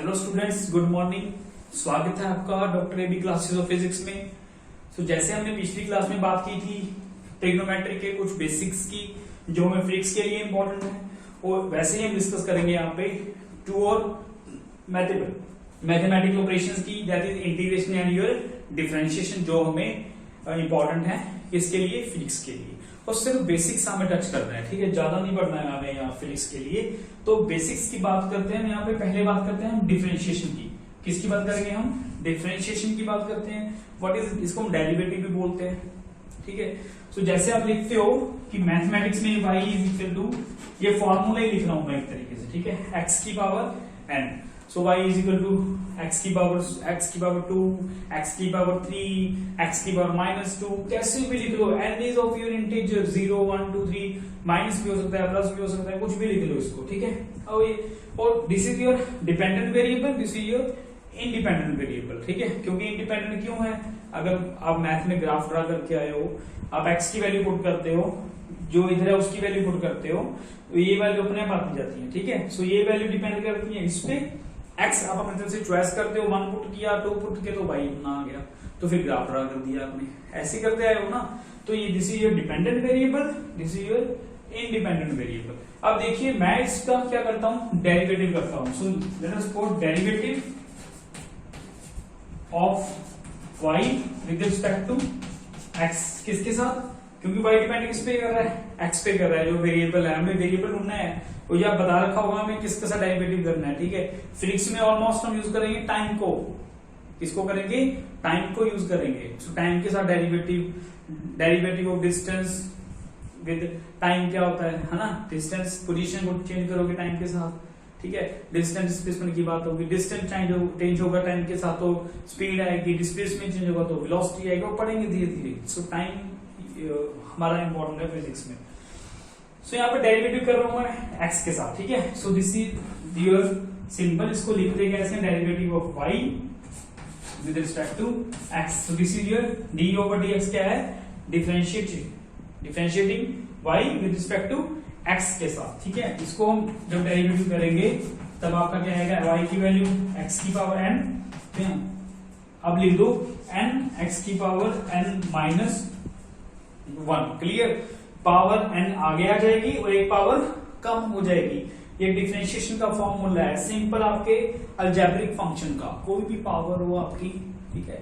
Hello students, good morning. स्वागत है आपका doctor AB classes of physics में। जैसे हमने पिछली क्लास में बात की थी ट्रिग्नोमेट्री के कुछ बेसिक्स की जो हमें फिजिक्स के लिए इंपॉर्टेंट है, और वैसे ही हम डिस्कस करेंगे यहाँ पे टू और मैथमेटिकल ऑपरेशंस की, that is integration and your differentiation, जो हमें इंपॉर्टेंट है किसके लिए, फिजिक्स के लिए। और सिर्फ बेसिक्स हमें टच करना है, ठीक है, ज्यादा नहीं पढ़ना है हमें यहाँ फिजिक्स के लिए। तो बेसिक्स की बात करते हैं यहाँ पे। पहले बात करते हैं हम डिफरेंशिएशन की। किसकी बात करेंगे हम? डिफरेंशिएशन की बात करते हैं। व्हाट इज, इसको हम डेरिवेटिव भी बोलते हैं, ठीक है। सो जैसे आप लिखते हो कि मैथमेटिक्स में y इज इक्वल टू, ये फॉर्मूला ही लिख रहा हूं मैं एक तरीके से, ठीक है, x की power n। So y is equal to x की पावर 2, x की पावर 3, x की पावर -2, कैसे भी लिख लो। n is of your integer 0 1 2 3, minus भी हो सकता है, प्लस भी हो सकता है, कुछ भी लिख लो इसको, ठीक है। और this is your dependent variable, this is your independent variable, ठीक है। क्योंकि इंडिपेंडेंट क्यों है? अगर आप मैथ में ग्राफ ड्रा करके आए हो, आप x की वैल्यू पुट करते हो, जो इधर है उसकी वैल्यू पुट करते हो, तो ये वैल्यू अपने आप आती जाती है, ठीक है। सो ये वैल्यू डिपेंड करती है इस पे। x आप अपने तरफ से चॉइस करते हो, 1 पुट किया, 2 पुट किया, तो भाई इतना आ गया, तो फिर ग्राफ ड्रा कर दिया आपने, ऐसे करते आए हो ना। तो ये this is your dependent variable, this is your independent variable. अब देखिए मैं इसका क्या करता हूं, डेरिवेटिव करता हूं। So let us put derivative of y with respect to x, किसके साथ? क्योंकि y डिपेंड किस पे कर रहा है, x पे कर रहा है, जो वेरिएबल है, हमें वेरिएबल ढूंढना है, तो ये बता रखा होगा हमें किसके साथ डेरिवेटिव करना है, ठीक है। फिजिक्स में ऑलमोस्ट हम यूज करेंगे टाइम को, किसको करेंगे? टाइम को यूज करेंगे। सो टाइम के साथ derivative of distance with time क्या होता है ना, डिस्टेंस, पोजीशन को चेंज करोगे टाइम के साथ, ठीक है। डिस्टेंस डिस्प्लेसमेंट की बात होगी, डिस्टेंस चेंज होगा टाइम के साथ तो स्पीड आएगी, डिस्प्लेसमेंट चेंज होगा तो वेलोसिटी आएगी, वो पढ़ेंगे धीरे धीरे। सो टाइम हमारा इंपॉर्टेंट है फिजिक्स में। सो यहाँ पे डेरिवेटिव कर रहा हूं मैं x के साथ, ठीक है। So this is your simple, इसको लिख देंगे ऐसे, derivative of y with respect to x। So this is your d over dx क्या है? Differentiating y with respect to x के साथ, ठीक है। इसको हम जब डेरिवेटिव करेंगे तब आपका क्या आएगा, y की वैल्यू x की पावर n, ठीक है। अब लिख दो n x की power n minus 1, clear. Power n आगे आ जाएगी और एक पावर कम हो जाएगी। ये डिफरेंशिएशन का फॉर्मूला है, सिंपल आपके अलजेब्रिक फंक्शन का, कोई भी पावर हो आपकी, ठीक है,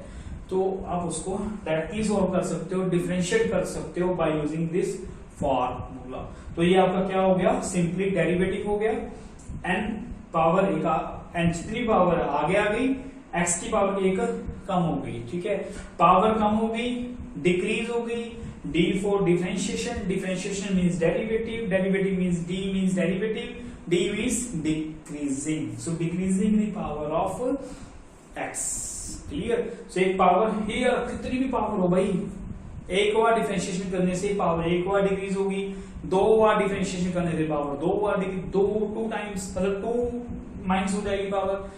तो आप उसको डायरेक्टली सॉल्व कर सकते हो, डिफरेंशिएट कर सकते हो बाय यूजिंग दिस फॉर्मूला। तो ये आपका क्या हो गया, सिंपली डेरिवेटिव हो गया। n पावर n जितनी पावर आगे आ गई, x की पावर 1 कम हो गई, ठीक है। पावर कम हो गई, डिक्रीज हो गई। D for differentiation, differentiation means derivative, derivative means D means derivative, D means decreasing, so decreasing the power of x, clear। so एक पावर here, कितनी भी पावर हो भाई, एक बार डिफरेंशिएशन करने से पावर एक बार डिक्रीज होगी, 2 बार डिफरेंशिएशन करने से पावर 2 बार डिक्रीज, 2 टाइम्स मतलब 2 माइनस हो जाएगी पावर,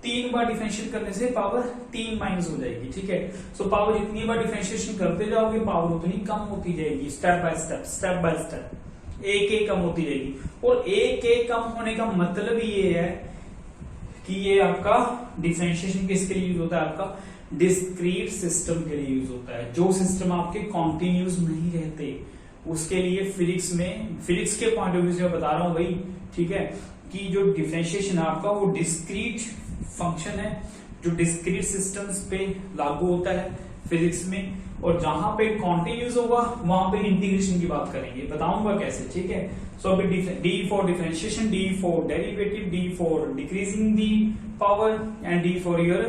3 बार डिफरेंशिएट करने से पावर 3 माइनस हो जाएगी, ठीक है। सो पावर जितनी बार डिफरेंशिएशन करते जाओगे पावर उतनी कम होती जाएगी, स्टेप बाय स्टेप एक कम होती जाएगी। और एक कम होने का मतलब ये है कि ये आपका डिफरेंशिएशन किसके लिए यूज होता है, आपका डिस्क्रीट सिस्टम के लिए यूज होता है। जो सिस्टम आपके कॉन्टिन्यूस नहीं रहते उसके लिए फिजिक्स के पॉइंट ऑफ व्यू से बता रहा हूं भाई, ठीक है, कि जो डिफरेंशिएशन है आपका वो डिस्क्रीट फंक्शन है, जो डिस्क्रीट सिस्टम्स पे लागू होता है फिजिक्स में। और जहां पे कॉन्टिन्यूस होगा वहां पे इंटीग्रेशन की बात करेंगे, बताऊंगा कैसे, ठीक है। सो अभी D for differentiation, D for derivative, D for decreasing the power and D for your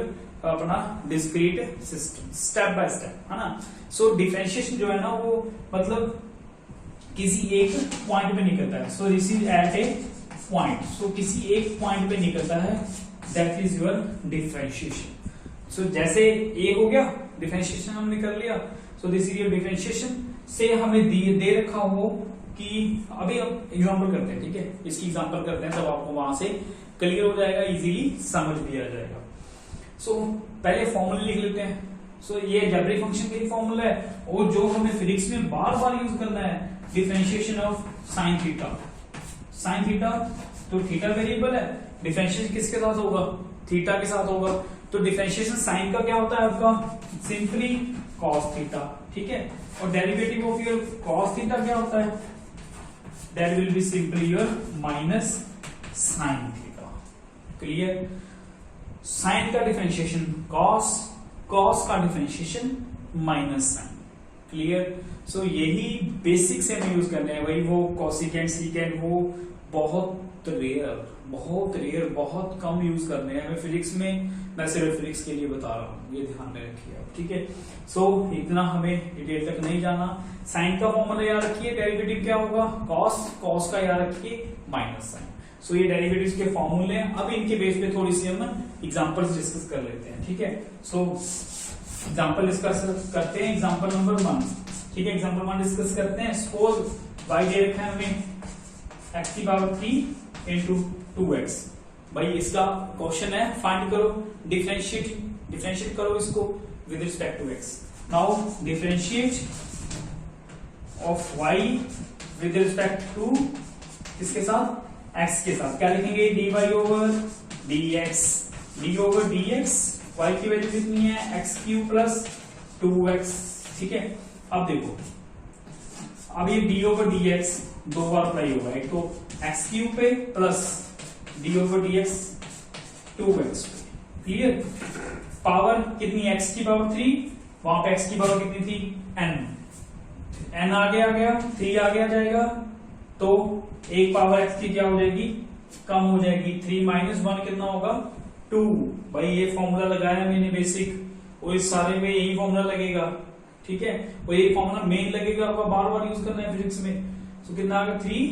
अपना discrete system, step by step, है ना। सो डिफरेंशिएशन जो है ना वो मतलब किसी एक पॉइंट पे निकलता है। So this is at a point, so किसी एक पॉइंट पे निकलता है, that is your differentiation. So जैसे ए हो गया, डिफरेंशिएशन हमने कर लिया, so this is your differentiation. से हमें दे रखा हो कि अभी हम एग्जांपल करते हैं, ठीक है, इसकी एग्जांपल करते हैं, तब आपको वहां से क्लियर हो जाएगा, इजीली समझ भी आ जाएगा। सो पहले फॉर्मूला लिख लेते हैं। सो ये अलजेब्रिक फंक्शन का ही फॉर्मूला है, और जो हमें फिजिक्स में बार बार यूज करना है, differentiation of sine theta. Sine theta तो थीटा वेरिएबल है, डिफरेंशिएशन किसके साथ होगा, थीटा के साथ होगा। तो डिफरेंशिएशन साइन का क्या होता है आपका, सिंपली कॉस थीटा, ठीक है। और derivative of your cos theta क्या होता है, that will be simply your minus sine theta. Clear, sine का डिफरेंशिएशन कॉस, कॉस का differentiation minus sine. Clear, so यही बेसिक से हमें यूज करने हैं। वही वो कोसिकेंट सीकेंट वो बहुत रेयर बहुत कम यूज करने हैं हमें फिजिक्स में। मैं सिर्फ फिजिक्स के लिए बता रहा हूँ, ये ध्यान में रखिए आप, ठीक है। सो इतना हमें डिटेल तक नहीं जाना। साइन का फॉर्मूला याद रखिए, डेरिवेटिव क्या होगा कॉस, कॉस का याद रखिए माइनस साइन। सो ये डेरिवेटिव्स के फॉर्मूले हैं। अब इनके बेस पे थोड़ी सी हम एग्जांपल्स डिस्कस कर लेते हैं, ठीक है। सो एग्जांपल डिस्कस करते हैं, एग्जांपल नंबर 1, ठीक है। एग्जांपल 1 डिस्कस करते हैं। सपोज y दे रखा है हमें x की पावर 3 इंटू 2x। भाई इसका क्वेश्चन है फाइंड करो, डिफरेंशिएट करो इसको with respect to x। Now differentiate of y with respect to किसके साथ, x के साथ। क्या लिखेंगे, dy over dx, d over dx, y की वैल्यू कितनी है x क्यूब प्लस 2x, ठीक है। अब देखो, अब ये d ओवर dx दो बार अप्लाई होगा, एक तो x क्यूब पे plus d over dx 2x पे। क्लियर, पावर कितनी, x की पावर 3, वहां पे x की पावर कितनी थी n आगे आ गया, 3 आगे आ जाएगा, तो एक पावर x की क्या हो जाएगी, कम हो जाएगी। 3 माइनस 1 कितना होगा 2। भाई ये फॉर्मूला लगाया मैंने बेसिक, और इस सारे में यही फॉर्मूला लगेगा, ठीक है। और ये फॉर्मूला मेन लगेगा, आपका बार बार यूज करना है फिजिक्स में। तो कितना आ गया 3,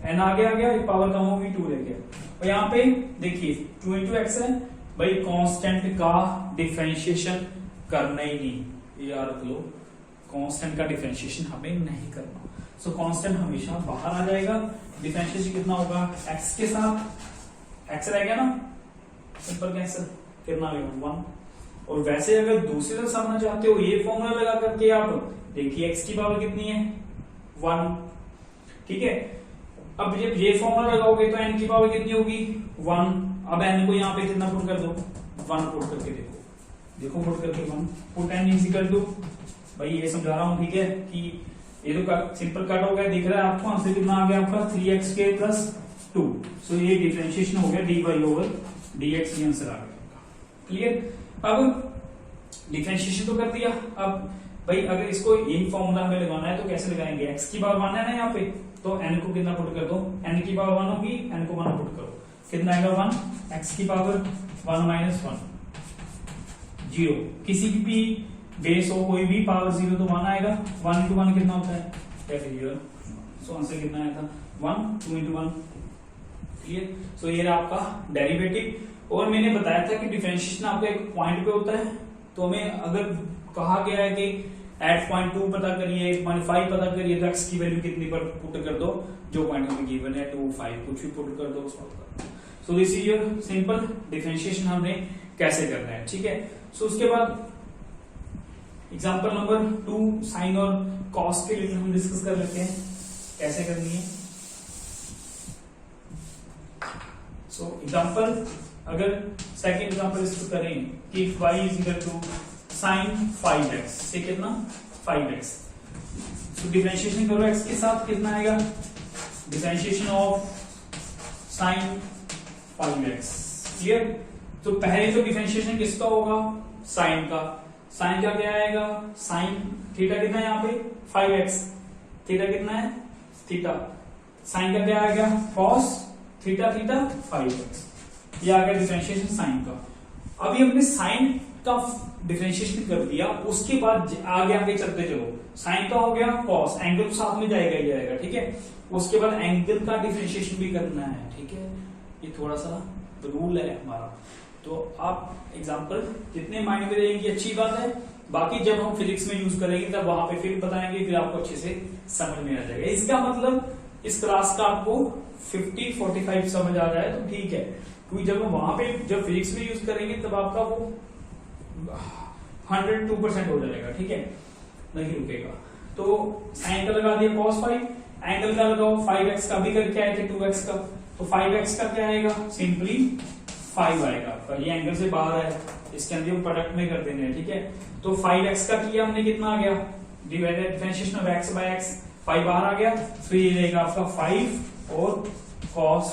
n आगे आ गया, एक पावर कम होगी 2 रह गया। और यहाँ पे देखिए 2 इंटू एक्स है, भाई कांस्टेंट का डिफरेंशिएशन करना ही नहीं, ये याद रख लो, कांस्टेंट का डिफरेंशिएशन हमें नहीं करना। सो कांस्टेंट हमेशा बाहर आ जाएगा। डिफरेंशिएशन कितना होगा, x के साथ x रह गया ना, सिंपल कैंसिल, कितना आ गया 1। और वैसे अगर दूसरी तरफ समझना चाहते हो, ये फॉर्मूला लगा करके आप देखिए x की पावर कितनी है 1, ठीक है। अब जब ये फॉर्मूला लगाओगे तो n की पावर कितनी होगी 1। अब n को यहाँ पे कितना पुट कर दो, 1 पुट करके देखो पुट करके 1 put n is equal to, भाई ये समझा रहा हूं, ठीक है, कि ये तो सिंपल कट हो गया, दिख रहा है आपको। आंसर कितना आ गया आपका 3x² प्लस 2। सो ये डिफरेंशिएशन हो गया dy ओवर dx, ये आंसर आ गया। क्लियर, अब डिफरेंशिएशन तो कर दिया। अब भाई अगर इसको यही फॉर्मूला हमें लगाना है तो कैसे लगाएंगे, x की पावर 1 है ना यहाँ पे, तो n को कितना पुट कर दो, n की पावर 1 होगी, n को 1 पुट करो, कितना आएगा 1, x की पावर 1 माइनस 1 0। किसी की भी बेस हो, कोई भी पावर 0 तो 1 आएगा। 1 इंटू 1 कितना होता है, सो आंसर कितना आया था 1, 2 इंटू 1। क्लियर, सो ये आपका डेरिवेटिव। और मैंने बताया था कि डिफरेंशिएशन आपका एक पॉइंट पे होता है, तो हमें अगर कहा गया है कि एट पॉइंट 2 पता करिए, पॉइंट 5 पता करिए, तो x की वैल्यू कितनी पर पुट कर दो, जो पॉइंट हमें गिवन है 2, 5 कुछ भी पुट कर दो, सॉल्व कर दो। सो this is your simple differentiation हमने कैसे करना है, ठीक है। सो उसके बाद एग्जांपल नंबर 2 साइन और कॉस के लिए हम डिस्कस कर लेते हैं कैसे करनी है। सो एग्जांपल, अगर सेकंड एग्जांपल डिस्कस करें कि y is equal to sine 5x से कितना 5x। सो डिफरेंशिएशन करो x के साथ, कितना आएगा, differentiation of sine 5x। Clear, तो पहले तो डिफरेंशिएशन किसका होगा, साइन का। साइन का क्या आएगा, साइन थीटा कितना है यहाँ पे 5x, थीटा कितना है थीटा, साइन का क्या आएगा कॉस थीटा 5x, ये आ गया डिफरेंशिएशन साइन का। अभी हमने साइन का डिफरेंशिएशन कर दिया, उसके बाद आगे चलते चलो, साइन का हो गया कॉस, एंगल साथ में जाएगा ही जाएगा, ठीक है। उसके बाद एंगल का डिफरेंशिएशन भी करना है, ठीक है। ये थोड़ा सा रूल है हमारा, तो आप एग्जांपल जितने माइंड में रहेंगी अच्छी बात है, बाकी जब हम फिजिक्स में यूज करेंगे तब वहां पे फिर बताएंगे, फिर आपको अच्छे से समझ में आ जाएगा। इसका मतलब इस क्लास का आपको 50-45 समझ आ रहा है तो ठीक है, क्योंकि जब हम वहां पे जब फिजिक्स में यूज करेंगे तब आपका वो 102% हो जाएगा, ठीक है, नहीं रुकेगा। तो साइन का लगा दिया cos 5, एंगल का लगाओ 5x का भी करके आए थे 2x का, तो 5x का क्या आएगा, सिंपली 5 आएगा आपका, ये एंगल से बाहर है, इसके अंदर प्रोडक्ट में कर देने हैं, ठीक है। तो 5x का किया हमने, कितना आ गया, differentiation of x by x, 5 बाहर आ गया, फिर ये रहेगा आपका 5 और cos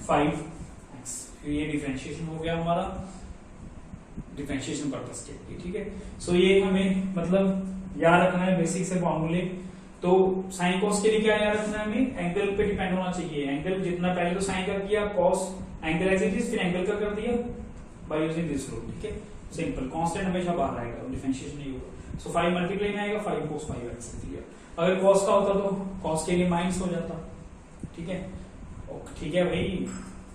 5x, फिर ये डिफरेंशिएशन हो गया हमारा डिफरेंशिएशन पर्पस के लिए, ठीक है। सो ये हमें मतलब याद रखना है बेसिक से फॉर्मूले। तो साइन कॉस के लिए क्या याद रखना है हमें, एंगल पे डिपेंड होना चाहिए, एंगल जितना पहले तो साइन का किया, cos angle as it is, फिर एंगल का कर दिया बाय यूजिंग दिस रूल, ठीक है, सिंपल, कांस्टेंट हमेशा बाहर आएगा, डिफरेंशिएशन नहीं होगा। सो 5 मल्टीप्लाई में आएगा 5 cos 5x, क्लियर। अगर cos का होता तो cos के लिए माइनस हो जाता, ठीक है, ठीक है भाई,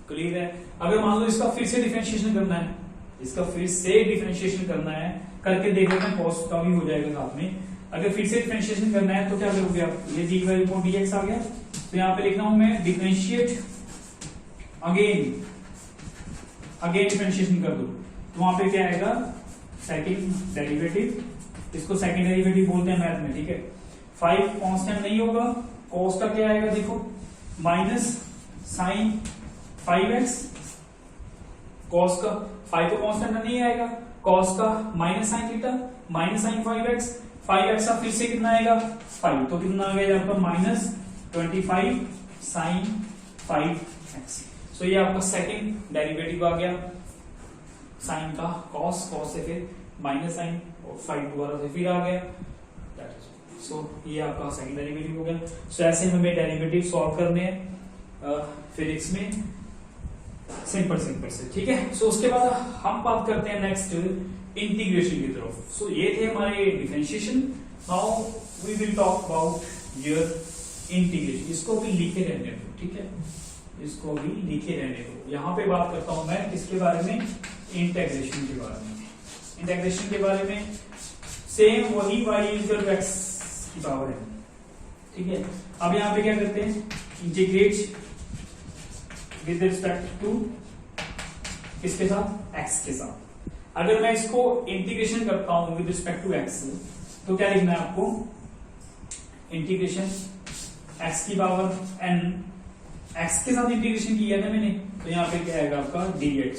क्लियर है। अगर मान लो इसका फिर से डिफरेंशिएशन करना है, इसका फिर से डिफरेंशिएशन करना है, करके देख लेते हैं, cos का भी हो जाएगा साथ में। अगर फिर से डिफरेंशिएशन करना है तो क्या करोगे आप, ये dy upon dx आ गया, तो यहाँ पे लिखना हूं मैं डिफरेंशिएट अगेन डिफरेंशिएशन कर दो, तो वहां पे क्या आएगा, सेकंड डेरिवेटिव, इसको सेकंड डेरिवेटिव बोलते हैं मैथ में, ठीक है। 5 कांस्टेंट नहीं होगा, cos का क्या आएगा देखो, माइनस साइन 5x, cos का 5 तो कांस्टेंट नहीं आएगा, cos का minus sine theta minus sine 5x, 5x का फिर से कितना आएगा 5, तो कितना आ गया आपका माइनस 25 साइन 5x। सो ये आपका सेकंड डेरिवेटिव आ गया साइन का, cos से फिर माइनस साइन और 5 दोबारा से फिर आ गया, सो ये आपका सेकंड डेरिवेटिव हो गया। सो ऐसे हमें डेरिवेटिव सॉल्व करने हैं फिजिक्स में, सिंपल से, ठीक है। सो उसके बाद हम बात करते हैं नेक्स्ट इंटीग्रेशन की तरफ। सो ये थे हमारे differentiation, now we will talk about your integration. इसको भी लिखे रहने दो, ठीक है, इसको भी लिखे रहने दो। यहां पे बात करता हूं मैं किसके बारे में, इंटीग्रेशन के बारे में। इंटीग्रेशन के बारे में सेम वही y इक्वल टू x की पावर है, ठीक है। अब यहां पे क्या करते हैं, इंटीग्रेट विद रिस्पेक्ट टू किसके साथ, x के साथ। अगर मैं इसको इंटीग्रेशन करता हूं विद रिस्पेक्ट टू x, तो क्या लिखना है आपको, इंटीग्रेशन x की पावर n, x के साथ इंटीग्रेशन किया था मैंने, तो यहां पे क्या आएगा आपका dx,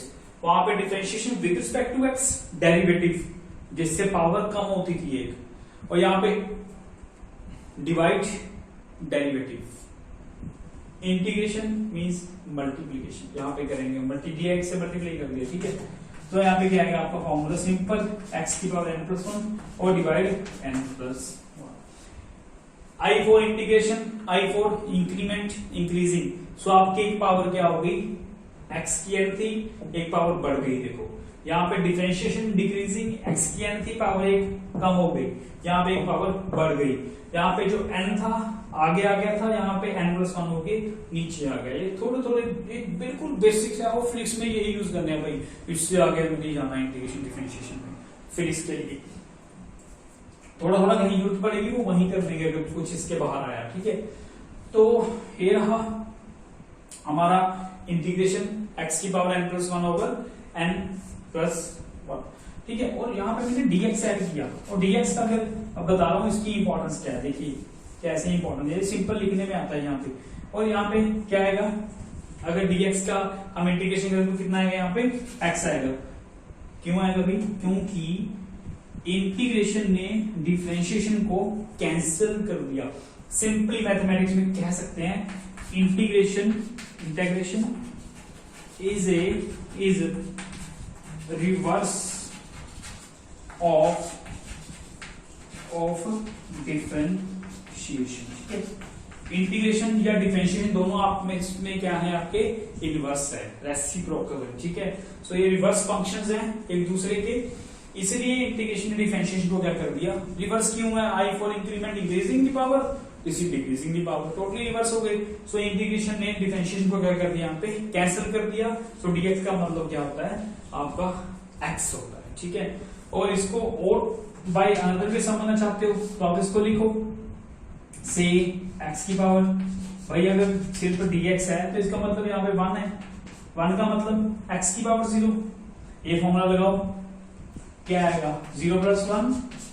वहां पे differentiation with respect to x, derivative जिससे पावर कम होती थी एक, और यहां पे divide derivative, integration means multiplication, यहां पे करेंगे मल्टी dx से मल्टीप्लाई कर दिया, ठीक है। तो यहाँ पे क्या आएगा आपका फॉर्मूला सिंपल, x की पावर n+1 और divide n+1। I4 integration, I4 increment increasing, so आपकी एक पावर क्या हो गई, x की n थी, एक पावर बढ़ गई, देखो यहाँ पे डिफरेंशिएशन डिक्रीजिंग, x की n थी, पावर एक कम हो गई, यहाँ पे एक पावर बढ़ गई, यहाँ पे जो n था आगे आ गया था, यहाँ पे n+1 होके नीचे आ गया। ये थोड़े एक बिल्कुल बेसिक से आपको फिजिक्स में यही यूज करने हैं भाई, इससे आगे नहीं जाना इंटीग्रेशन डिफरेंशिएशन में। फिजिक्स के लिए थोड़ा कहीं यूज पड़ेगी वो वहीं कर देंगे अगर कुछ इसके बाहर आया, ठीक है। तो ये रहा हमारा इंटीग्रेशन x की पावर n+1 ओवर n+1, ठीक है। और यहाँ पे मैंने dx ऐड किया, और dx का फिर अब बता रहा हूँ इसकी इंपॉर्टेंस क्या है, देखिए कैसे इंपॉर्टेंट है, सिंपल लिखने में आता है यहाँ पे। और यहाँ पे क्या आएगा, अगर dx का हम इंटीग्रेशन करें तो कितना आएगा, यहाँ पे x आएगा। क्यों आएगा भाई, क्योंकि इंटीग्रेशन ने डिफरेंशिएशन को कैंसिल कर दिया। सिंपली मैथमेटिक्स में कह सकते हैं integration is reverse of differentiation, ठीक है। इंटीग्रेशन या डिफरेंशिएशन दोनों आप में इसमें क्या है, आपके इनवर्स है, रेसिप्रोकल है, ठीक है। सो ये रिवर्स फंक्शंस हैं एक दूसरे के, इसलिए इंटीग्रेशन ने डिफरेंशिएशन को क्या कर दिया, रिवर्स क्यों है, I4 increment increasing the power, this is decreasing the power, totally reverse हो गई। सो इंटीग्रेशन ने डिफरेंशिएशन को क्या कर दिया, यहाँ पे कैंसिल कर दिया। सो dx का मतलब क्या होता है, आपका x होता है, ठीक है। और इसको और बाय अनदर भी समझना चाहते हो तो आप इसको लिखो, से x की पावर, भाई अगर सिर्फ dx है तो इसका मतलब यहाँ पे 1 है, 1 का मतलब x की पावर 0, ये फॉर्मूला लगाओ, क्या आएगा 0+1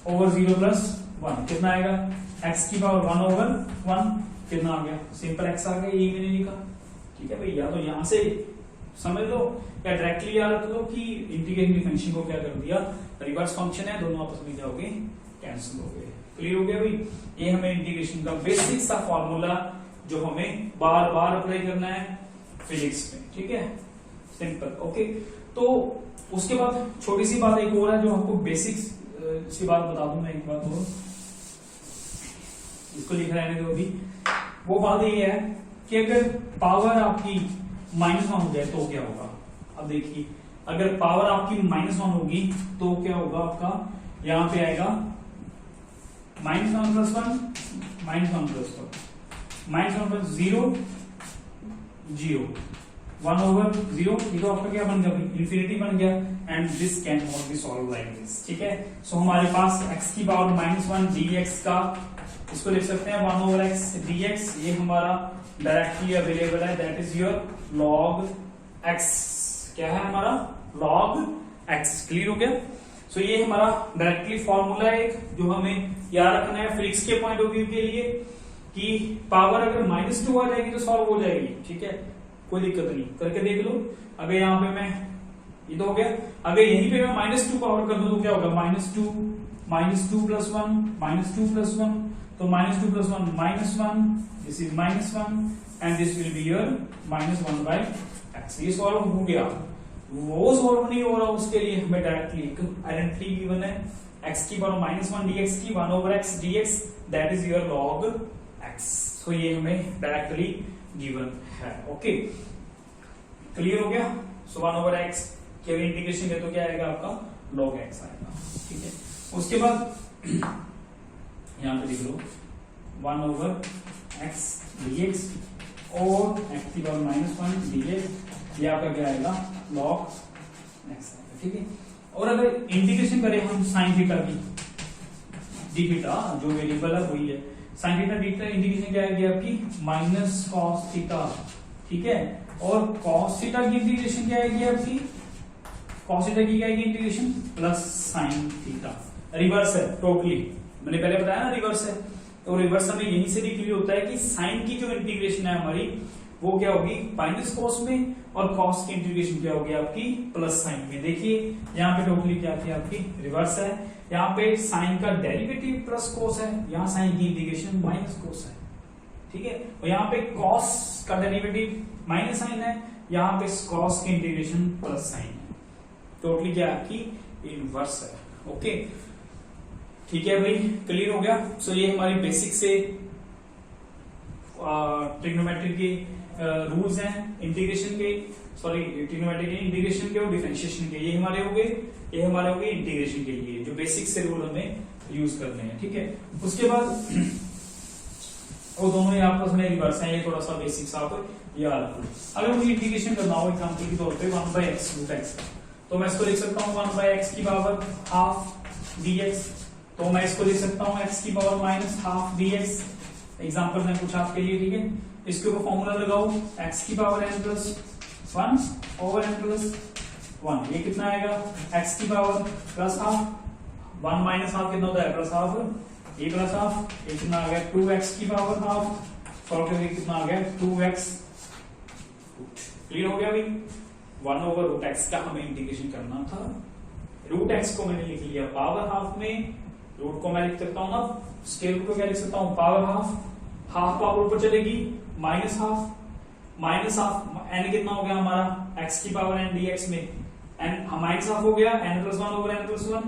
ओवर 0+1, कितना आएगा x की पावर 1 ओवर 1, कितना आ गया, सिंपल x आ गया, यही मैंने लिखा, ठीक है भाई, या तो यहां से समझ लो या डायरेक्टली याद रख लो कि इंटीग्रेटिंग फंक्शन को क्या कर दिया, रिवर्स फंक्शन है, दोनों आपस में क्या हो गए, कैंसिल हो गए। क्लियर हो गया भाई, ये हमें इंटीग्रेशन का बेसिक सा फॉर्मूला जो हमें बार बार अप्लाई करना है फिजिक्स में, ठीक है, सिंपल। ओके, तो उसके बाद छोटी सी बात एक और है जो आपको बेसिक्स की बात बता दूं मैं, एक बात और इसको लिख रहने दो अभी। वो बात ये है कि अगर पावर आपकी -1 हो जाए तो क्या होगा। अब देखिए, अगर पावर आपकी -1 होगी तो क्या होगा आपका, यहां पे आएगा -1 + 1 -1 + 1 -1 + 0 0 1/0, ये तो आपका क्या बन गया भाई, इंफिनिटी बन गया। And this can not be solve like this, ठीक है। सो हमारे पास x की पावर -1 dx का, इसको लिख सकते हैं 1/x dx, ये हमारा डायरेक्टली अवेलेबल है, that is your log x, क्या है हमारा log x। क्लियर हो गया। सो ये हमारा डायरेक्टली फॉर्मूला है एक जो हमें याद रखना है फिजिक्स के पॉइंट ऑफ व्यू के लिए कि पावर अगर -2 आ जाएगी तो सॉल्व हो जाएगी, ठीक है, कोई दिक्कत नहीं, करके देख लो। अगर यहाँ पे मैं, ये तो हो गया, अगर यहीं पे मैं -2 पावर कर दूं तो क्या होगा, -2 + 1 -2 + 1, तो -2 + 1 -1, this is -1 and this will be your -1/x। ये सॉल्व हो गया। वो सॉल्व नहीं हो रहा, उसके लिए हमें डायरेक्टली एक आइडेंटिटी गिवन है, x की पावर -1 dx की 1/x dx, that is your log x। सो ये हमें डायरेक्टली गिवन है। ओके, क्लियर हो गया। सो 1/x के इंटीग्रेशन है तो क्या आएगा आपका, log x आएगा, ठीक है। उसके बाद यहां पे लिख लो 1/x dx और x की पावर -1 dx, ये आपका क्या आएगा, log x आएगा, ठीक है। और अगर इंटीग्रेशन करें हम sin थीटा की, d थीटा जो वेरिएबल है वही है, sin theta d theta, integration क्या आएगी आपकी -cos थीटा, ठीक है। और cos थीटा की इंटीग्रेशन क्या आएगी आपकी, cos थीटा की क्या आएगी इंटीग्रेशन, +sin थीटा। रिवर्स है टोटली, मैंने पहले बताया ना रिवर्स है, तो रिवर्स हमें यहीं से भी क्लियर होता है कि sin की जो इंटीग्रेशन है हमारी वो क्या होगी, -cos में, और cos की इंटीग्रेशन क्या होगी आपकी, +sin में। देखिए यहाँ पे टोटली क्या थी आपकी, रिवर्स है। यहाँ पे sin का डेरिवेटिव +cos है, यहाँ sin की इंटीग्रेशन -cos है, ठीक है। और यहाँ पे cos का डेरिवेटिव -sin है, यहाँ पे cos की इंटीग्रेशन +sin है, टोटली क्या आपकी इनवर्स है। ओके, ठीक है भाई, क्लियर हो गया। सो ये हमारी बेसिक से ट्रिग्नोमेट्री के रूल्स हैं इंटीग्रेशन के, सॉरी ट्रिग्नोमेट्री के इंटीग्रेशन के और डिफरेंशिएशन के, ये हमारे हो गए, ये हमारे हो गए इंटीग्रेशन के लिए जो बेसिक से रूल हमें यूज करने हैं, ठीक है। उसके बाद वो दोनों ही आपस में रिवर्स हैं, ये थोड़ा सा बेसिक सा आप याद रखो। अगर मुझे इंटीग्रेशन करना हो एग्जांपल के तौर पे 1/x √x, तो मैं इसको लिख सकता हूँ 1/x की पावर ½ dx, तो मैं इसको लिख सकता हूँ x की पावर -½ dx। एग्जांपल मैं कुछ आपके लिए, ठीक है। इसके ऊपर फॉर्मूला लगाओ, x की पावर n+1/n+1, ये कितना आएगा, x की पावर +½ 1 - ½ कितना होता है, +½ ये +½ ये कितना आ गया 2x की पावर ½ सॉल्व करके कितना आ गया 2x। क्लियर हो गया भाई। 1/√x का हमें इंटीग्रेशन करना था, √x को मैंने लिख लिया पावर ½ में, रूट को मैं लिख सकता हूं ना, स्केल को क्या लिख सकता हूं, पावर ½ पावर ऊपर चलेगी -½ n कितना हो गया हमारा, x की पावर n dx में n -½ हो गया, n+1/n+1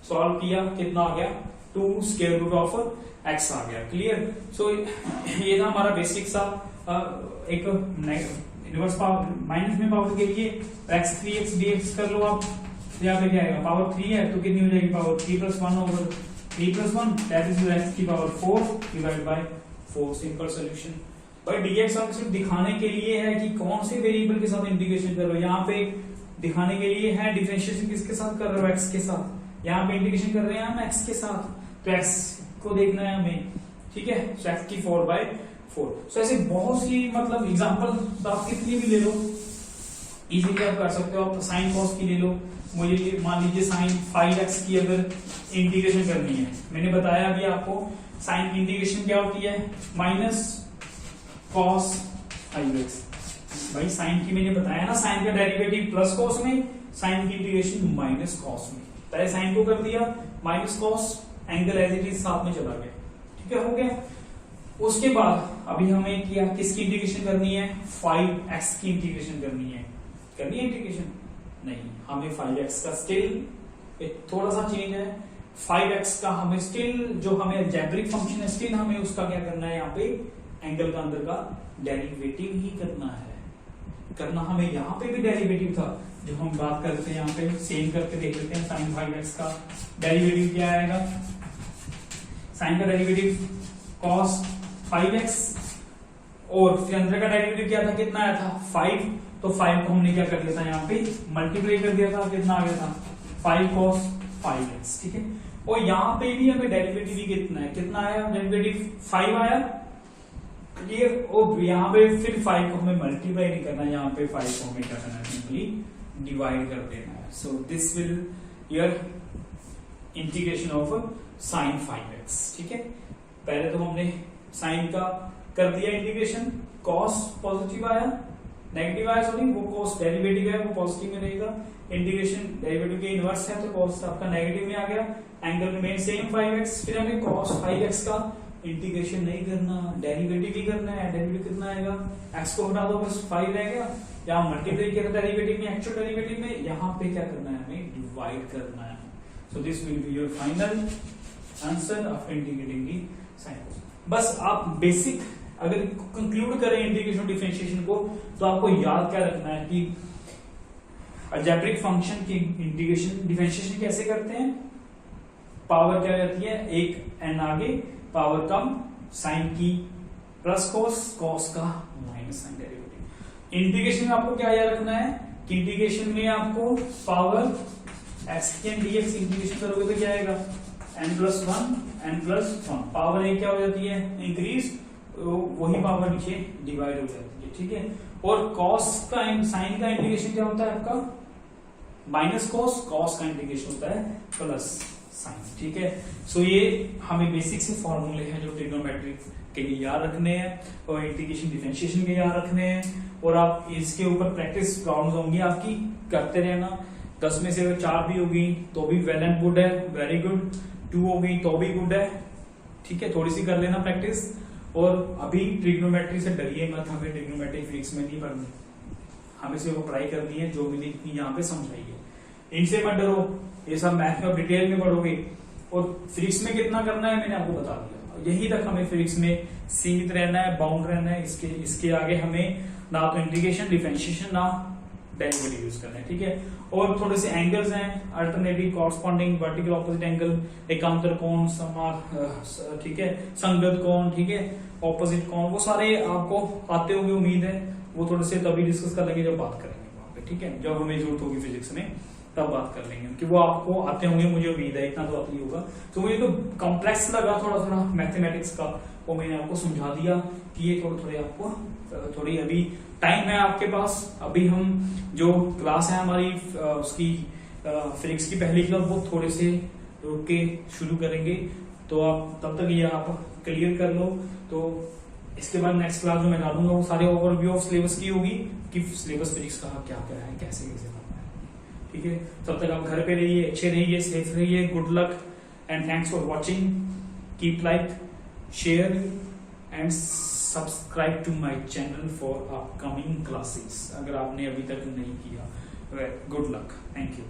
सॉल्व किया, कितना आ गया 2 स्क्वायर रूट ऑफ x आ गया। क्लियर। सो ये था हमारा बेसिक सा एक इनवर्स पावर माइनस में पावर के लिए x 3x dx कर लो आप, यहाँ पे क्या आएगा, पावर 3 है तो कितनी हो जाएगी पावर 3+1/3+1, दैट इज x की power 4 divide by 4। Simple solution. भाई dx हम सिर्फ दिखाने के लिए है कि कौन से वेरिएबल के साथ इंटीग्रेशन कर रहे हो, यहाँ पे दिखाने के लिए है डिफरेंशिएशन किसके साथ कर रहे हो, x के साथ, यहाँ पे इंटीग्रेशन कर रहे हैं हम x के साथ, तो x को देखना है हमें, ठीक है। सो x की 4/4। सो ऐसे बहुत सी मतलब एग्जांपल आप कितनी भी ले लो, इजीली आप कर सकते हो। आप साइन कॉस की ले लो, मुझे मान लीजिए साइन 5x की अगर इंटीग्रेशन करनी है, मैंने बताया अभी आपको साइन की इंटीग्रेशन क्या होती है, -cos 5x, भाई साइन की मैंने बताया ना, साइन का डेरिवेटिव प्लस कॉस में, साइन की इंटीग्रेशन माइनस कॉस में। पहले साइन को कर दिया minus cos, angle as it is साथ में चला गया, ठीक है, हो गया। उसके बाद अभी हमें क्या किसकी इंटीग्रेशन करनी है, 5x की इंटीग्रेशन करनी है इंटीग्रेशन नहीं, हमें 5x का स्टिल थोड़ा सा चेंज है, 5x का हमें स्टिल जो हमें अलजेब्रिक फंक्शन है स्टिल हमें उसका क्या करना है, यहाँ पे एंगल का अंदर का डेरिवेटिव ही करना हमें यहाँ पे भी डेरिवेटिव था जो हम बात करते हैं, यहाँ पे सेम करके देख लेते हैं। साइन 5x का डेरिवेटिव क्या आएगा, साइन का डेरिवेटिव cos 5x और फिर अंदर का डेरिवेटिव क्या था, कितना आया था 5, तो 5 को हमने क्या कर दिया था, यहाँ पे मल्टीप्लाई कर दिया था, कितना आ गया था 5 cos 5x, ठीक है। और यहाँ पे भी हमें डेरिवेटिव भी कितना आया, डेरिवेटिव 5 आया, क्लियर। और यहाँ पे फिर 5 को हमें मल्टीप्लाई नहीं करना, यहाँ पे 5 को हमें क्या करना है, सिंपली डिवाइड कर देना है। So this will your integration of sine 5x, ठीक है। पहले तो हमने साइन का कर दिया इंटीग्रेशन, कॉस पॉजिटिव आया, नेगेटिव आया सॉरी, वो कॉस डेरिवेटिव है वो पॉजिटिव में रहेगा, इंटीग्रेशन डेरिवेटिव के इनवर्स है तो कॉस आपका नेगेटिव में आ गया, एंगल रिमेन सेम 5x। फिर हमें cos 5x का इंटीग्रेशन नहीं करना, डेरिवेटिव ही करना है। डेरिवेटिव कितना आएगा, x को हटा दो बस 5 रहेगा, यहाँ मल्टीप्लाई किया डेरिवेटिव में, एक्चुअल डेरिवेटिव में, यहाँ पे क्या करना है, हमें डिवाइड करना है। So this will be your final answer after integrating the sine. बस आप बेसिक अगर कंक्लूड करें इंटीग्रेशन डिफरेंशिएशन को, तो आपको याद क्या रखना है कि अलजेब्रिक फंक्शन की इंटीग्रेशन डिफरेंशिएशन कैसे करते हैं, पावर क्या रहती है, एक n आगे, पावर कम, साइन की प्लस कॉस का माइनस साइन डेरिवेटिव। इंटीग्रेशन में आपको क्या याद रखना है कि इंटीग्रेशन में आपको पावर xn dx इंटीग्रेशन करोगे तो क्या आएगा, n+1 पावर एक क्या हो जाती है, इंक्रीज, वही पावर नीचे डिवाइड हो जाती है, ठीक है। और कॉस का साइन का इंटीग्रेशन क्या होता है आपका, माइनस कॉस का इंटीग्रेशन होता है प्लस साइन, ठीक है। सो ये हमें बेसिक से फॉर्मूले हैं जो ट्रिग्नोमेट्री के लिए याद रखने हैं और इंटीग्रेशन डिफरेंशिएशन के याद रखने हैं, और आप इसके ऊपर प्रैक्टिस प्रॉब्लम्स होंगी आपकी, करते रहना। 10 में से अगर 4 भी होगी तो भी वेल एंड गुड है, वेरी गुड, 2 होगी तो भी गुड है, ठीक है। थोड़ी सी कर लेना प्रैक्टिस, और अभी ट्रिग्नोमेट्री से डरिए मत, हमें ट्रिग्नोमेट्री फिजिक्स में नहीं पढ़नी, हमें सिर्फ पढ़ाई करनी है जो मिली यहाँ पे समझाई है, इनसे मत डरो, ये सब मैथ में डिटेल में पढ़ोगे। और फिजिक्स में कितना करना है मैंने आपको बता दिया, यही तक हमें फिजिक्स में सीमित रहना है, बाउंड रहना है, इसके आगे हमें ना तो इंटीग्रेशन डिफरेंशिएशन ना डेरिवेटिव यूज करना है, ठीक है। और थोड़े से एंगल्स हैं, alternative, corresponding, vertical opposite angle, एकांतर कोण, ठीक है, संगत कोण, ठीक है, ऑपोजिट कोण, वो सारे आपको आते होंगे उम्मीद है, वो थोड़े से तभी डिस्कस कर लेंगे जब बात करेंगे वहां पे, ठीक है, जब हमें जरूरत होगी फिजिक्स में तब बात कर लेंगे, कि वो आपको आते होंगे, मुझे उम्मीद है, इतना तो आता ही होगा। तो मुझे तो कॉम्प्लेक्स लगा थोड़ा मैथमेटिक्स का, वो मैंने आपको समझा दिया कि ये थोड़े आपको थोड़ी अभी टाइम है आपके पास, अभी हम जो क्लास है हमारी उसकी फिजिक्स की पहली क्लास वो थोड़े से रुक के शुरू करेंगे, तो आप तब तक ये आप क्लियर कर लो। तो इसके बाद नेक्स्ट क्लास जो मैं डालूंगा वो सारे ओवरव्यू ऑफ सिलेबस की होगी कि सिलेबस फिजिक्स का क्या क्या है, कैसे कैसे करना है, ठीक है। तब तक आप घर पे रहिए, अच्छे रहिए, सेफ रहिए, good luck and thanks for watching, keep like, share and subscribe to my channel for upcoming classes, अगर आपने अभी तक नहीं किया। Good luck, thank you.